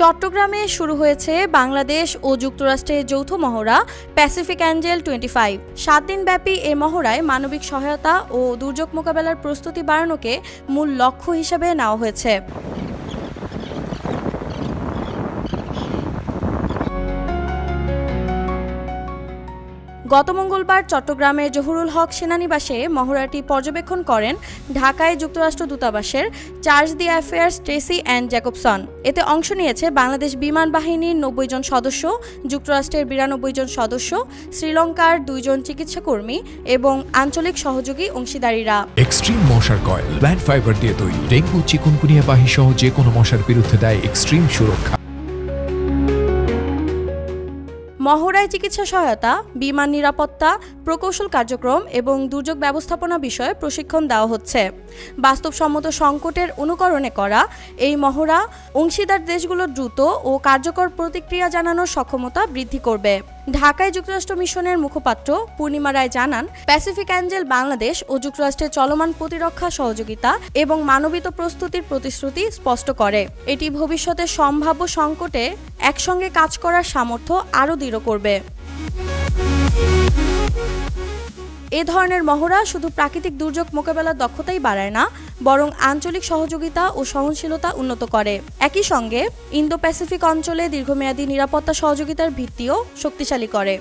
চট্টগ্রামে শুরু হয়েছে বাংলাদেশ ও যুক্তরাষ্ট্রের যৌথ মহড়া প্যাসিফিক অ্যাঞ্জেল 25। 7 দিনব্যাপী এ মহড়ায় মানবিক সহায়তা ও দুর্যোগ মোকাবেলার প্রস্তুতি বাড়ানোকে মূল লক্ষ্য হিসেবে নেওয়া হয়েছে। গত মঙ্গলবার চট্টগ্রামের জহুরুল হক সেনানিবাসে মহড়াটি পর্যবেক্ষণ করেন ঢাকায় যুক্তরাষ্ট্র দূতাবাসের charge de affaires Tracey Ann Jacobson. এতে অংশ নিয়েছে বাংলাদেশ বিমান বাহিনীর 90 জন সদস্য, যুক্তরাষ্ট্রের 92 জন সদস্য, শ্রীলঙ্কার 2 জন চিকিৎসাকর্মী এবং আঞ্চলিক সহযোগী অংশীদারিরা। এক্সট্রিম মশার কয়েল প্ল্যান্ট ফাইবার দিয়ে তৈরি, ডেঙ্গু, চিকুনগুনিয়া বাহি সহ যে কোনো মশার বিরুদ্ধে দেয় এক্সট্রিম সুরক্ষা। মহড়ায় চিকিৎসা সহায়তা, বিমান নিরাপত্তা, প্রকৌশল কার্যক্রম এবং দুর্যোগ ব্যবস্থাপনা বিষয়ে প্রশিক্ষণ দেওয়া হচ্ছে। বাস্তবসম্মত সংকটের অনুকরণে করা এই মহড়া অংশীদার দেশগুলোর দ্রুত ও কার্যকর প্রতিক্রিয়া জানানোর সক্ষমতা বৃদ্ধি করবে। ঢাকায় যুক্তরাষ্ট্র মিশনের মুখপাত্র পূর্ণিমা রায় জানান, প্যাসিফিক অ্যাঞ্জেল বাংলাদেশ ও যুক্তরাষ্ট্রের চলমান প্রতিরক্ষা সহযোগিতা এবং মানবিক প্রস্তুতির প্রতিশ্রুতি স্পষ্ট করে। এটি ভবিষ্যতে সম্ভাব্য সংকটে একসঙ্গে কাজ করার সামর্থ্য আরও দৃঢ় করবে। এ ধরনের মহড়া শুধু প্রাকৃতিক দুর্যোগ মোকাবেলার দক্ষতাই বাড়ায় না, বরং আঞ্চলিক সহযোগিতা ও সহনশীলতা উন্নত করে। একই সঙ্গে ইন্দো প্যাসিফিক অঞ্চলে দীর্ঘমেয়াদী নিরাপত্তা সহযোগিতার ভিত্তিও শক্তিশালী করে।